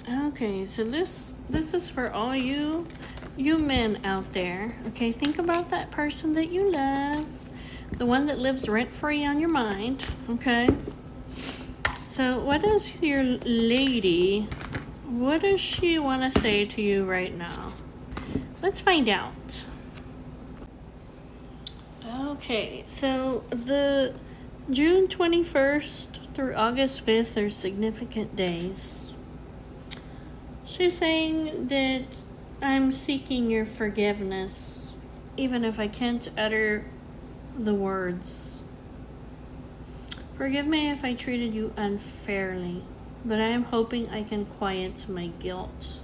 Okay, so this is for all you men out there. Okay, think about that person that you love, the one that lives rent free on your mind. Okay. So what does your lady? What does she want to say to you right now? Let's find out. Okay, so the June 21st through August 5th are significant days. She's saying that I'm seeking your forgiveness, even if I can't utter the words. Forgive me if I treated you unfairly, but I am hoping I can quiet my guilt.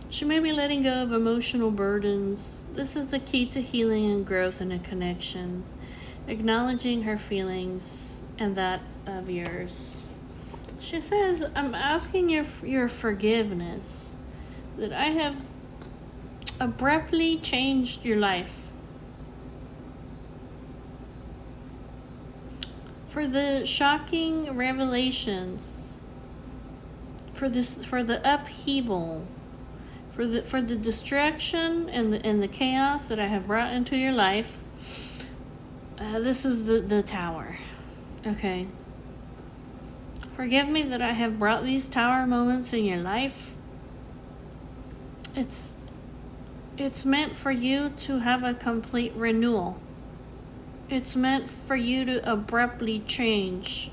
She may be letting go of emotional burdens. This is the key to healing and growth in a connection. Acknowledging her feelings and that of yours. She says, I'm asking your forgiveness that I have abruptly changed your life. For the shocking revelations, for the upheaval, for the distraction and the chaos that I have brought into your life. This is the tower. Okay. Forgive me that I have brought these tower moments in your life. It's meant for you to have a complete renewal. It's meant for you to abruptly change.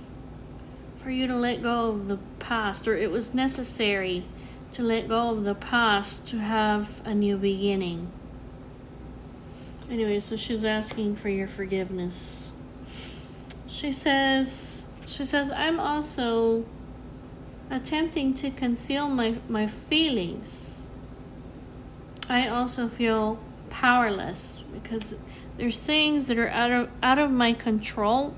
For you to let go of the past, or it was necessary to let go of the past to have a new beginning. Anyway, so she's asking for your forgiveness. She says, I'm also attempting to conceal my feelings. I also feel powerless because there's things that are out of my control.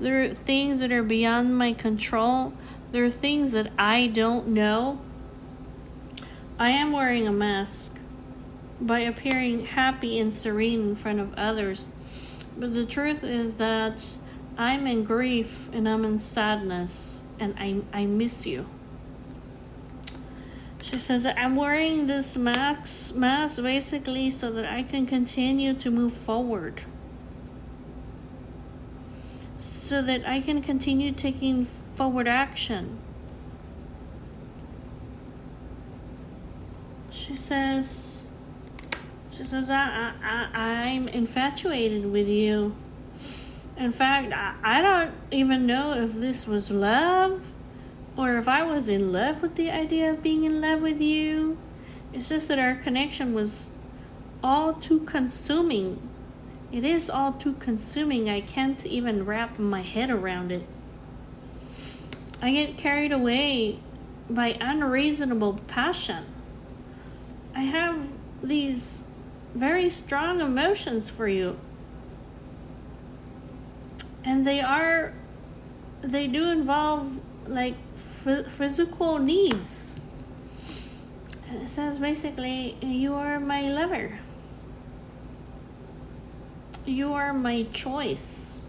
There are things that are beyond my control. There are things that I don't know. I am wearing a mask by appearing happy and serene in front of others. But the truth is that I'm in grief and I'm in sadness and I miss you. She says, I'm wearing this mask basically so that I can continue to move forward. So that I can continue taking forward action. She says, I'm infatuated with you. In fact, I don't even know if this was love or if I was in love with the idea of being in love with you. It's just that our connection was all too consuming. It is all too consuming. I can't even wrap my head around it. I get carried away by unreasonable passion. I have these very strong emotions for you. And they do involve like physical needs. And it says basically, you are my lover. You are my choice.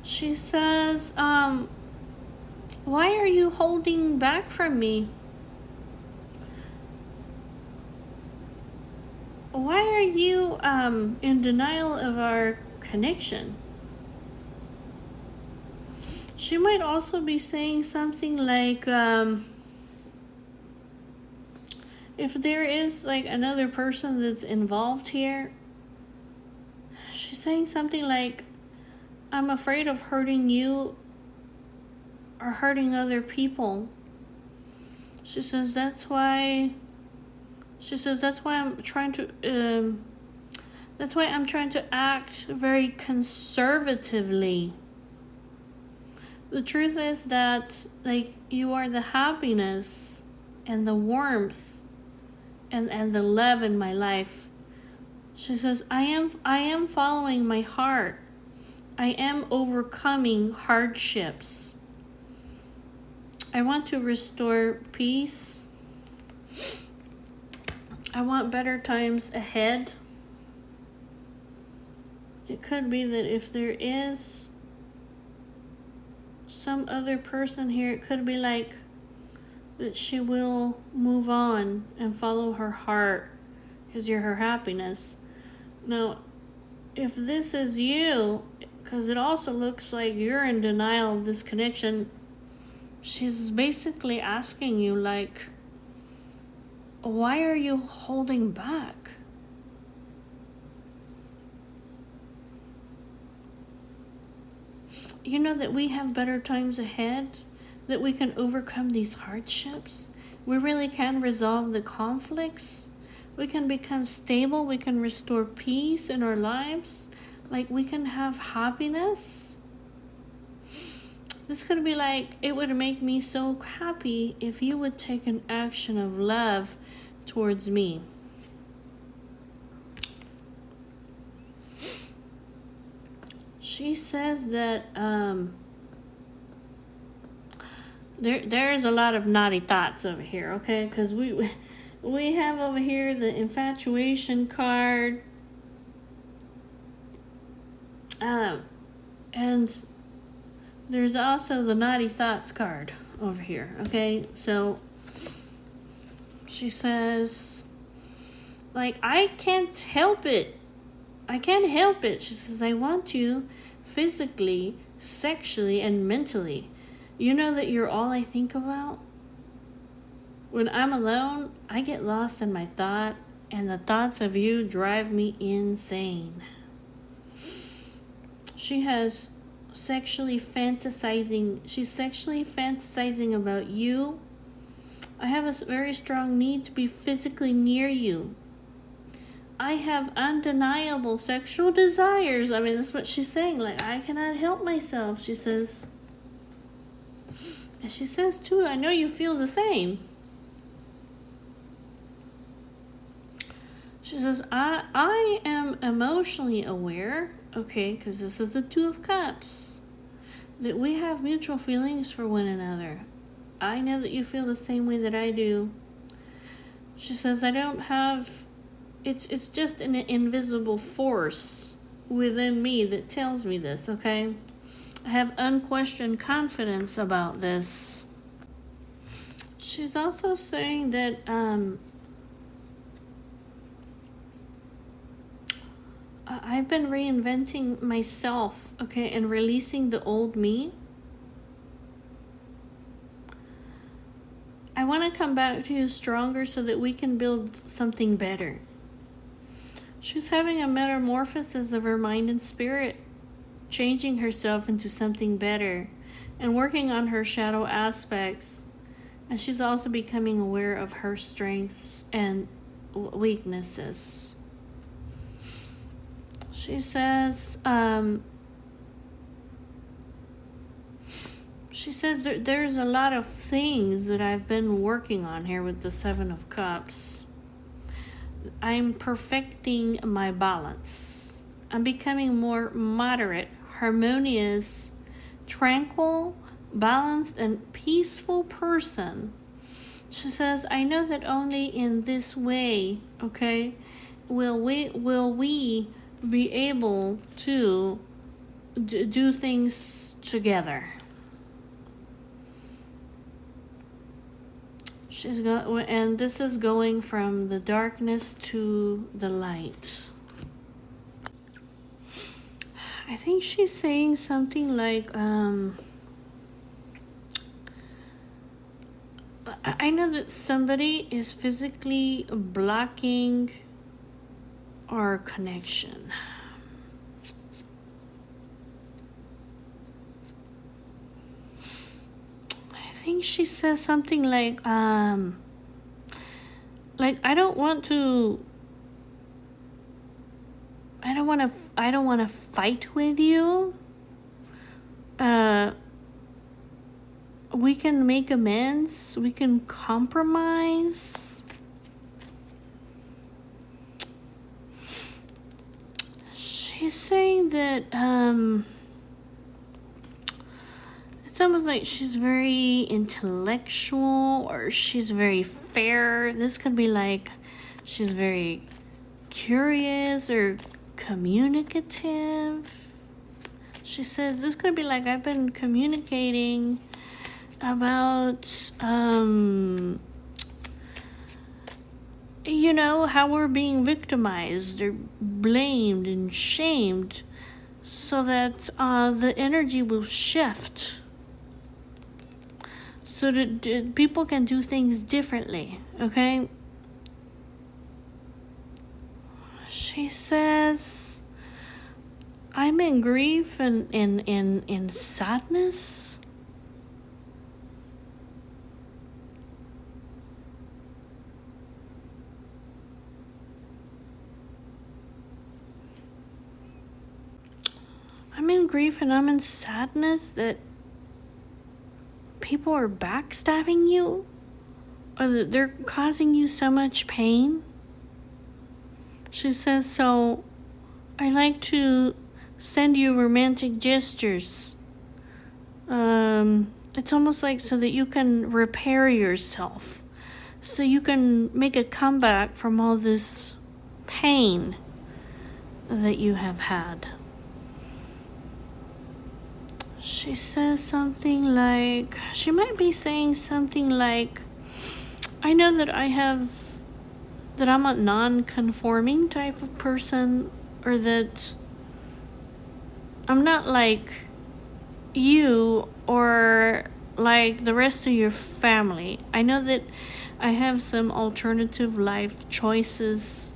She says, why are you holding back from me? Why are you in denial of our connection? She might also be saying something like, if there is like another person that's involved here, she's saying something like, I'm afraid of hurting you or hurting other people. She says that's why I'm trying to act very conservatively. The truth is that like you are the happiness and the warmth and the love in my life. She says, I am following my heart. I am overcoming hardships. I want to restore peace. I want better times ahead. It could be that if there is some other person here. It could be like that she will move on and follow her heart because you're her happiness. Now, if this is you, because it also looks like you're in denial of this connection, she's basically asking you, like, why are you holding back? You know that we have better times ahead, that we can overcome these hardships. We really can resolve the conflicts. We can become stable. We can restore peace in our lives. Like, we can have happiness. This could be like, it would make me so happy if you would take an action of love towards me. She says that there's a lot of naughty thoughts over here, okay? Because we have over here the infatuation card, and there's also the naughty thoughts card over here, okay? So she says, like, I can't help it. I can't help it. She says, I want you physically, sexually, and mentally. You know that you're all I think about? When I'm alone, I get lost in my thought, and the thoughts of you drive me insane. She's sexually fantasizing about you. I have a very strong need to be physically near you. I have undeniable sexual desires. I mean, that's what she's saying. Like, I cannot help myself, she says. And she says, too, I know you feel the same. She says, I am emotionally aware, okay, because this is the Two of Cups, that we have mutual feelings for one another. I know that you feel the same way that I do. She says, I don't have... It's just an invisible force within me that tells me this, okay? I have unquestioned confidence about this. She's also saying that I've been reinventing myself, okay, and releasing the old me. I want to come back to you stronger so that we can build something better. She's having a metamorphosis of her mind and spirit, changing herself into something better and working on her shadow aspects. And she's also becoming aware of her strengths and weaknesses. She says, there's a lot of things that I've been working on here with the Seven of Cups. I'm perfecting my balance. I'm becoming more moderate, harmonious, tranquil, balanced, and peaceful person. She says, I know that only in this way, okay, will we be able to do things together. And this is going from the darkness to the light. I think she's saying something like, I know that somebody is physically blocking our connection. I think she says something like I don't want to fight with you. We can make amends. We can compromise. She's saying that it's almost like she's very intellectual, or she's very fair. This could be like she's very curious or communicative. She says, this could be like I've been communicating about, how we're being victimized or blamed and shamed so that the energy will shift. So that people can do things differently, okay? She says, I'm in grief and in sadness. I'm in grief and I'm in sadness that people are backstabbing you or that they're causing you so much pain. She says, so I like to send you romantic gestures. It's almost like so that you can repair yourself, so you can make a comeback from all this pain that you have had. She says something like, she might be saying something like, I know that I'm a non-conforming type of person, or that I'm not like you or like the rest of your family. I know that I have some alternative life choices.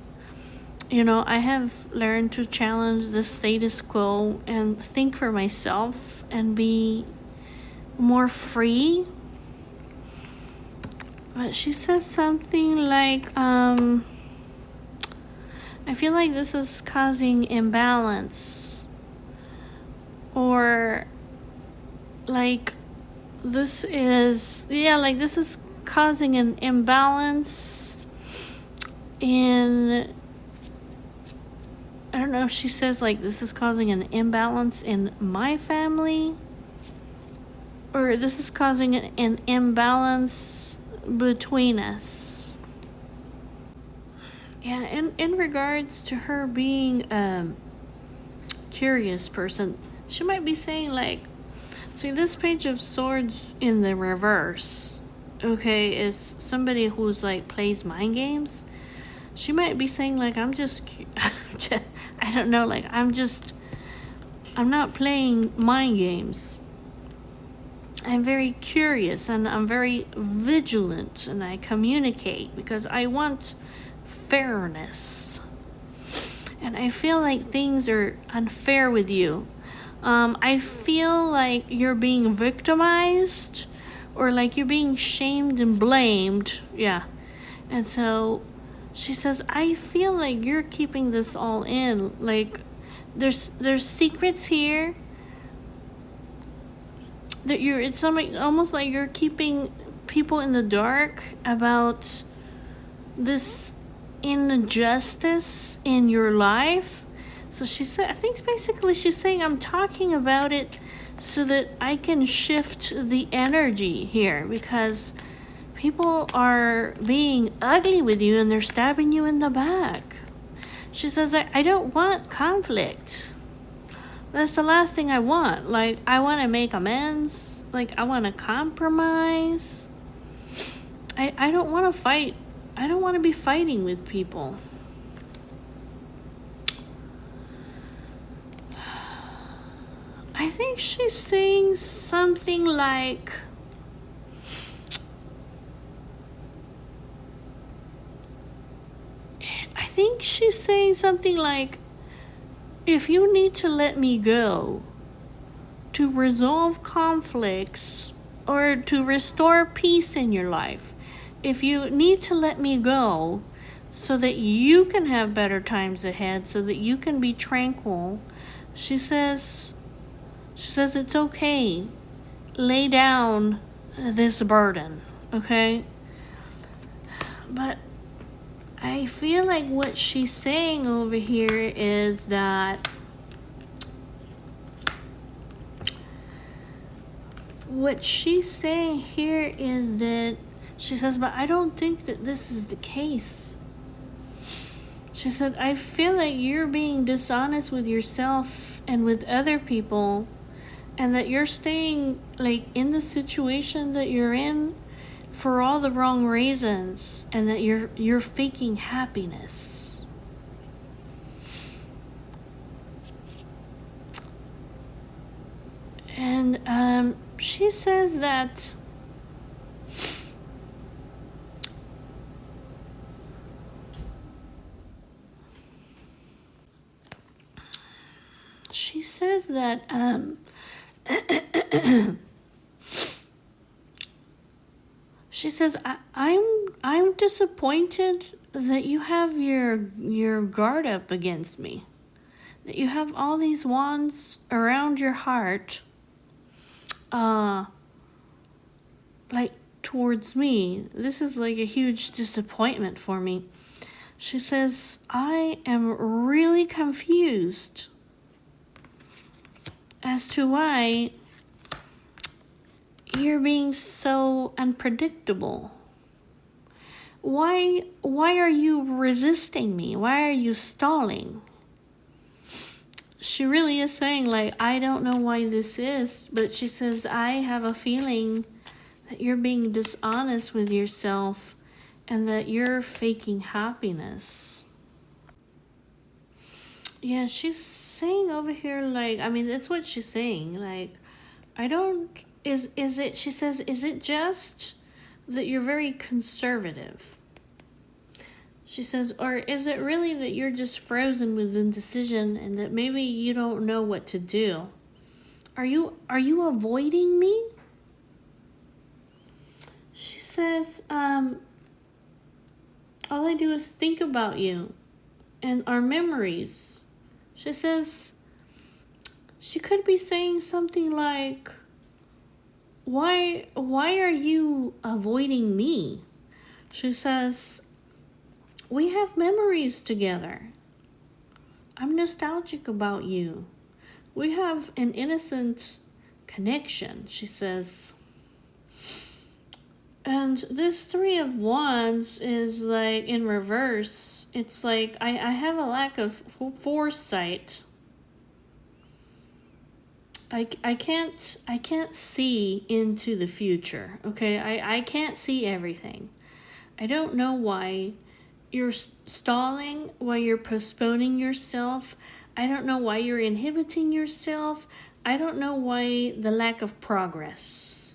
I have learned to challenge the status quo and think for myself and be more free. But she says something like, I feel like this is causing imbalance. Or like this is causing an imbalance in, I don't know if she says like this is causing an imbalance in my family, or this is causing an imbalance between us. Yeah, in regards to her being a curious person, she might be saying like, see, this Page of Swords in the reverse, okay, is somebody who's like plays mind games. She might be saying like, I don't know, like I'm not playing mind games. I'm very curious and I'm very vigilant and I communicate because I want fairness. And I feel like things are unfair with you. I feel like you're being victimized or like you're being shamed and blamed. Yeah. And so she says, I feel like you're keeping this all in. Like there's secrets here that it's almost like you're keeping people in the dark about this injustice in your life. So she said, I think basically she's saying, I'm talking about it so that I can shift the energy here because people are being ugly with you and they're stabbing you in the back. She says, I don't want conflict. That's the last thing I want. Like, I want to make amends. Like, I want to compromise. I don't want to fight. I don't want to be fighting with people. I think she's saying something like, if you need to let me go to resolve conflicts or to restore peace in your life, if you need to let me go so that you can have better times ahead, so that you can be tranquil, she says it's okay. Lay down this burden, okay? But I feel like what she's saying over here is that she says, but I don't think that this is the case. She said, I feel like you're being dishonest with yourself and with other people, and that you're staying like in the situation that you're in for all the wrong reasons, and that you're faking happiness. And she says that she says that she says I'm disappointed that you have your guard up against me, that you have all these wands around your heart, like towards me. This is like a huge disappointment for me. She says, I am really confused as to why you're being so unpredictable. Why are you resisting me? Why are you stalling? She really is saying, like, I don't know why this is, but she says, I have a feeling that you're being dishonest with yourself and that you're faking happiness. Yeah, she's saying over here, like, I mean, that's what she's saying. Like, I don't, is it, she says, is it just that you're very conservative? She says, or is it really that you're just frozen with indecision and that maybe you don't know what to do? Are you avoiding me? She says, all I do is think about you and our memories. She says, she could be saying something like, why are you avoiding me? She says, we have memories together. I'm nostalgic about you. We have an innocent connection, she says. And this Three of Wands is like in reverse. It's like I have a lack of foresight. I can't see into the future, okay? I can't see everything. I don't know why you're stalling, why you're postponing yourself. I don't know why you're inhibiting yourself. I don't know why the lack of progress.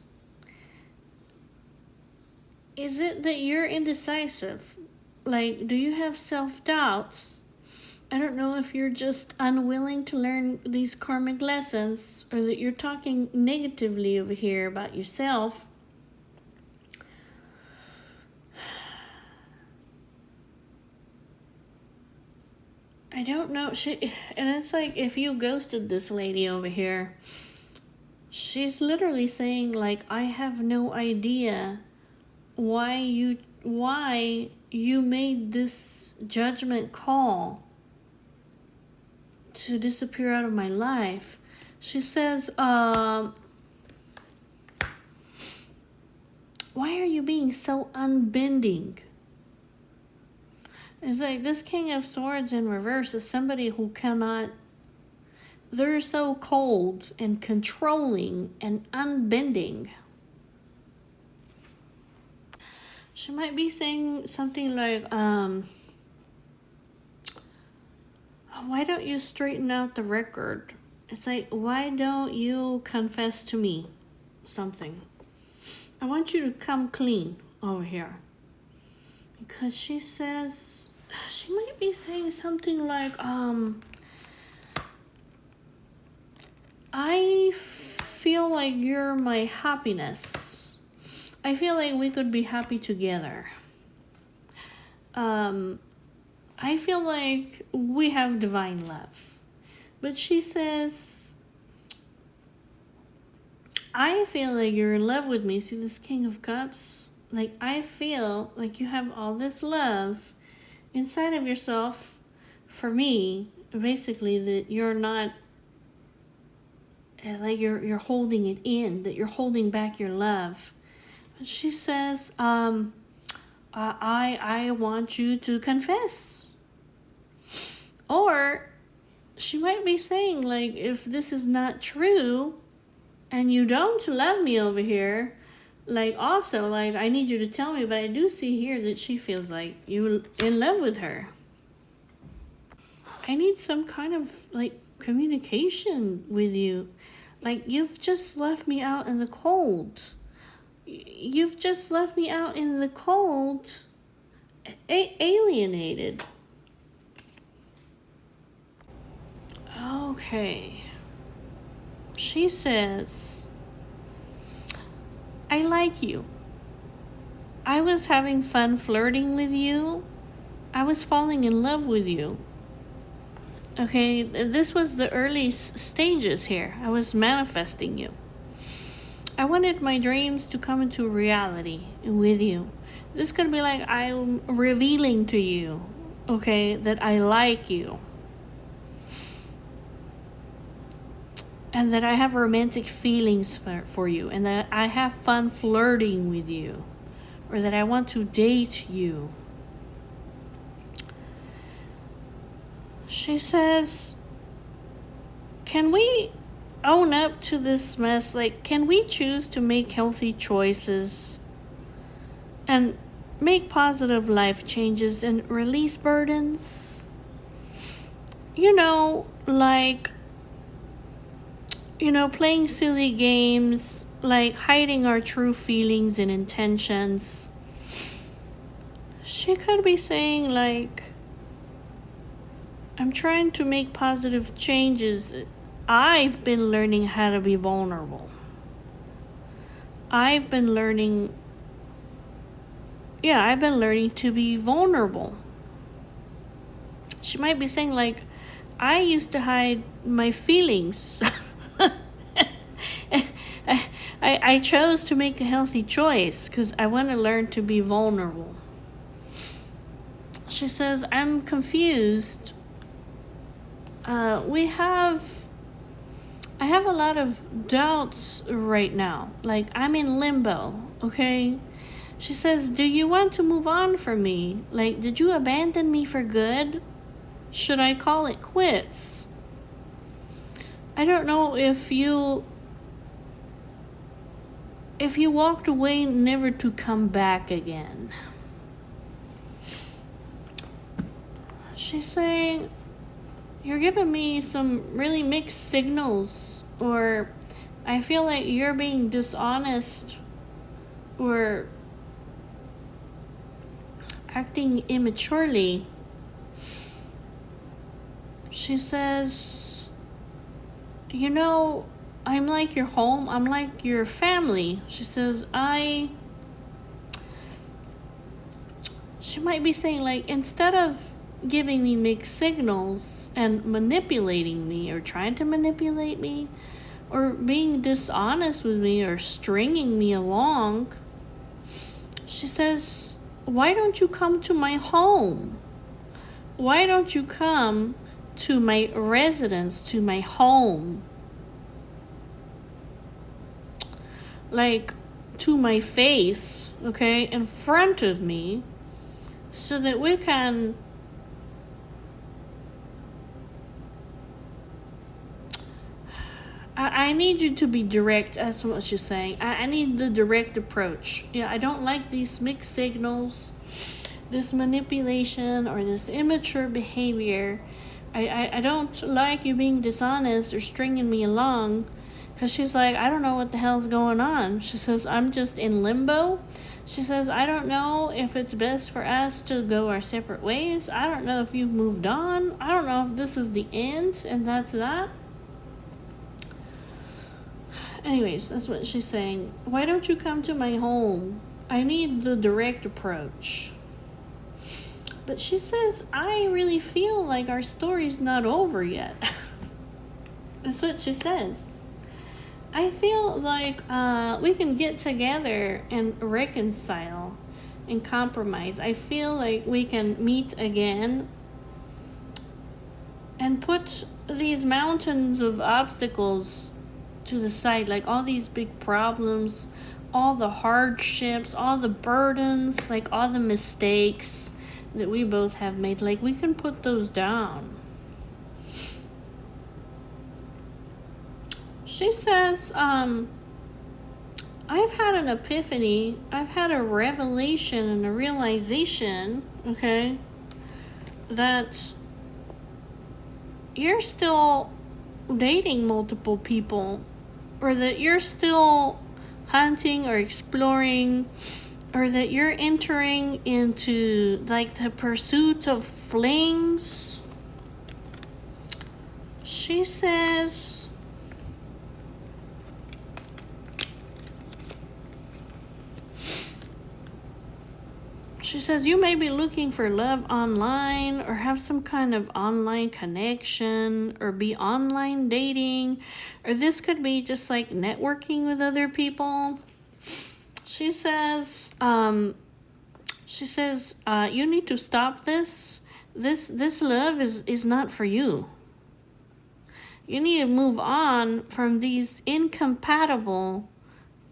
Is it that you're indecisive? Like, do you have self-doubts? I don't know if you're just unwilling to learn these karmic lessons, or that you're talking negatively over here about yourself. I don't know. And it's like, if you ghosted this lady over here, she's literally saying, like, I have no idea why you made this judgment call to disappear out of my life. She says, why are you being so unbending? It's like this King of Swords in reverse is somebody who cannot, they're so cold and controlling and unbending. She might be saying something like, why don't you straighten out the record? It's like, why don't you confess to me something? I want you to come clean over here. Because she says, she might be saying something like, I feel like you're my happiness. I feel like we could be happy together. I feel like we have divine love. But she says, I feel like you're in love with me. See this King of Cups? Like, I feel like you have all this love inside of yourself for me. Basically, that you're not, like, you're holding it in, that you're holding back your love. But she says, I want you to confess. Or she might be saying, like, if this is not true and you don't love me over here, like, also, like, I need you to tell me. But I do see here that she feels like you're in love with her. I need some kind of, like, communication with you. Like, you've just left me out in the cold. You've just left me out in the cold, alienated. Okay. She says, I like you. I was having fun flirting with you. I was falling in love with you. Okay, this was the early stages here. I was manifesting you. I wanted my dreams to come into reality with you. This could be like I'm revealing to you, okay, that I like you. And that I have romantic feelings for you. And that I have fun flirting with you. Or that I want to date you. She says, can we own up to this mess? Like, can we choose to make healthy choices and make positive life changes and release burdens? You know, like, playing silly games, like hiding our true feelings and intentions. She could be saying, like, I'm trying to make positive changes. I've been learning how to be vulnerable. I've been learning to be vulnerable. She might be saying, like, I used to hide my feelings. I chose to make a healthy choice because I want to learn to be vulnerable. She says, I'm confused. I have a lot of doubts right now. Like, I'm in limbo, okay? She says, do you want to move on from me? Like, did you abandon me for good? Should I call it quits? I don't know if you walked away never to come back again. She's saying, you're giving me some really mixed signals, or I feel like you're being dishonest or acting immaturely. She says, I'm like your home, I'm like your family. She says, she might be saying, like, instead of giving me mixed signals and manipulating me or trying to manipulate me or being dishonest with me or stringing me along, she says, why don't you come to my home? Why don't you come to my residence, to my home? Like, to my face, okay, in front of me, so that we can I need you to be direct. That's what she's saying. I need the direct approach. Yeah, I don't like these mixed signals, this manipulation, or this immature behavior. I don't like you being dishonest or stringing me along. Because she's like, I don't know what the hell's going on. She says, I'm just in limbo. She says, I don't know if it's best for us to go our separate ways. I don't know if you've moved on. I don't know if this is the end and that's that. Anyways, that's what she's saying. Why don't you come to my home? I need the direct approach. But she says, I really feel like our story's not over yet. That's what she says. I feel like we can get together and reconcile and compromise. I feel like we can meet again and put these mountains of obstacles to the side, like all these big problems, all the hardships, all the burdens, like all the mistakes that we both have made. Like, we can put those down. She says, I've had an epiphany. I've had a revelation and a realization, okay, that you're still dating multiple people, or that you're still hunting or exploring, or that you're entering into like the pursuit of flings. She says, you may be looking for love online, or have some kind of online connection, or be online dating, or this could be just like networking with other people. She says, you need to stop this. This love is not for you. You need to move on from these incompatible,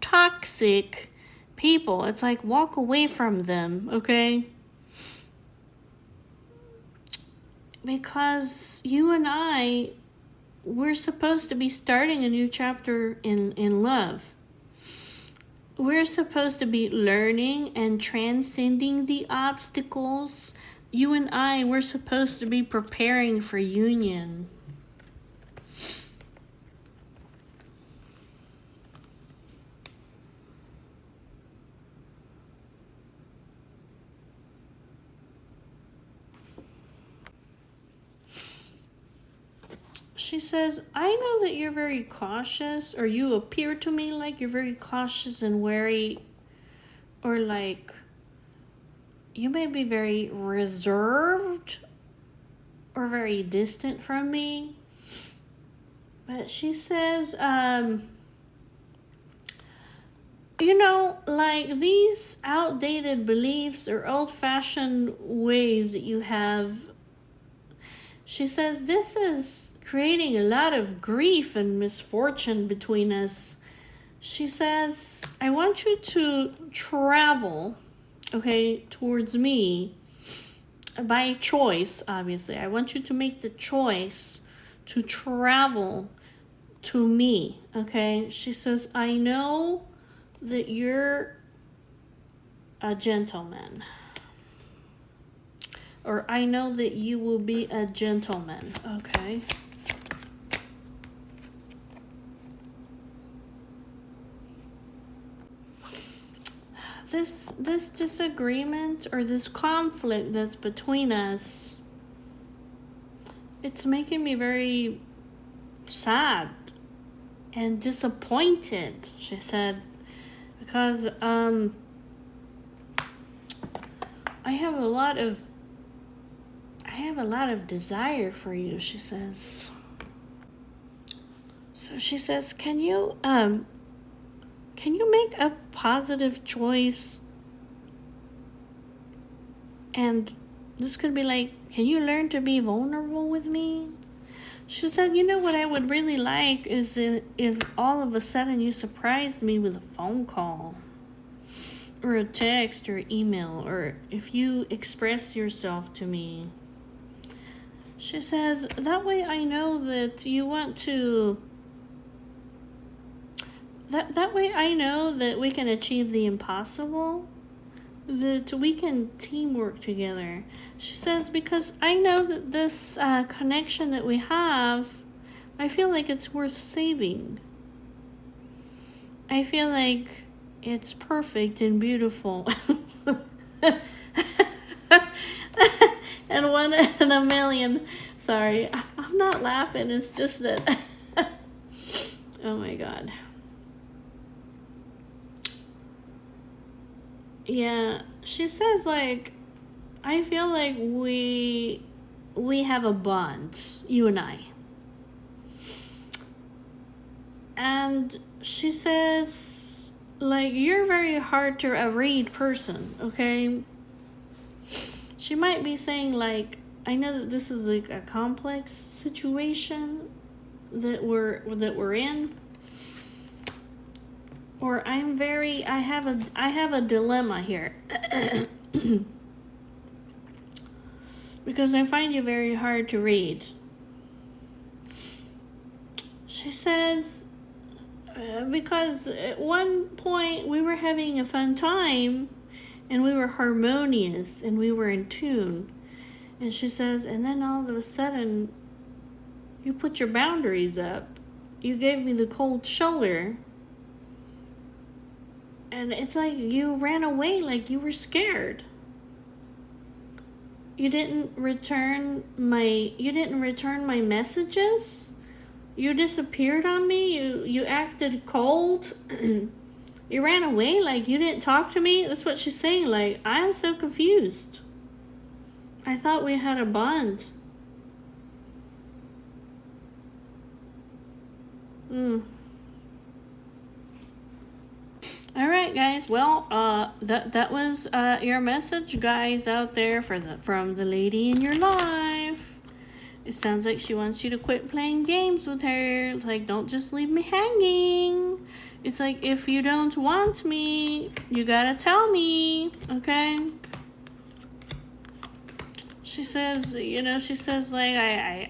toxic people. It's like, walk away from them, okay? Because you and we're supposed to be starting a new chapter in love. We're supposed to be learning and transcending the obstacles. You and we're supposed to be preparing for union. She says, I know that you're very cautious, or you appear to me like you're very cautious and wary, or like you may be very reserved or very distant from me. But she says, like these outdated beliefs or old-fashioned ways that you have, she says, this is creating a lot of grief and misfortune between us. She says, I want you to travel, okay, towards me by choice, obviously. I want you to make the choice to travel to me, okay? She says, I know that you're a gentleman. Or I know that you will be a gentleman, okay? This disagreement or this conflict that's between us, it's making me very sad and disappointed, she said, because I have a lot of desire for you, she says. So she says, can you make a positive choice? And this could be like, can you learn to be vulnerable with me? She said, what I would really like is if all of a sudden you surprised me with a phone call, or a text or email, or if you express yourself to me. She says, that way I know that you want to... That way I know that we can achieve the impossible, that we can teamwork together. She says, because I know that this connection that we have, I feel like it's worth saving. I feel like it's perfect and beautiful. And one in a million. Sorry, I'm not laughing. It's just that... Oh my God. Yeah, she says, like, I feel like we have a bond, you and I. And she says, like, you're a very hard to read person, okay? She might be saying, like, I know that this is like a complex situation that we're in. Or I have a dilemma here. Because I find you very hard to read. She says, Because at one point we were having a fun time and we were harmonious and we were in tune. And she says, and then all of a sudden, you put your boundaries up. You gave me the cold shoulder. And it's like you ran away like you were scared. You didn't return my messages. You disappeared on me. You acted cold. You ran away like you didn't talk to me. That's what she's saying. Like, I'm so confused. I thought we had a bond. All right, guys. Well, that was your message, guys, out there from the lady in your life. It sounds like she wants you to quit playing games with her. Like, don't just leave me hanging. It's like, if you don't want me, you gotta tell me, okay? She says, like,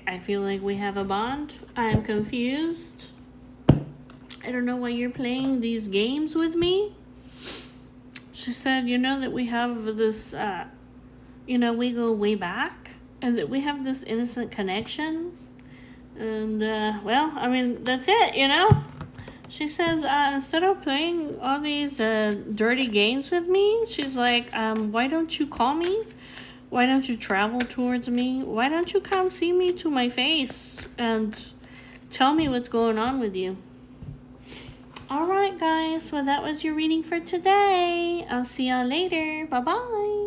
I feel like we have a bond. I'm confused. I don't know why you're playing these games with me. She said, that we have this, we go way back. And that we have this innocent connection. And, that's it, She says, instead of playing all these dirty games with me, she's like, why don't you call me? Why don't you travel towards me? Why don't you come see me to my face and tell me what's going on with you? All right, guys. Well, that was your reading for today. I'll see y'all later. Bye-bye.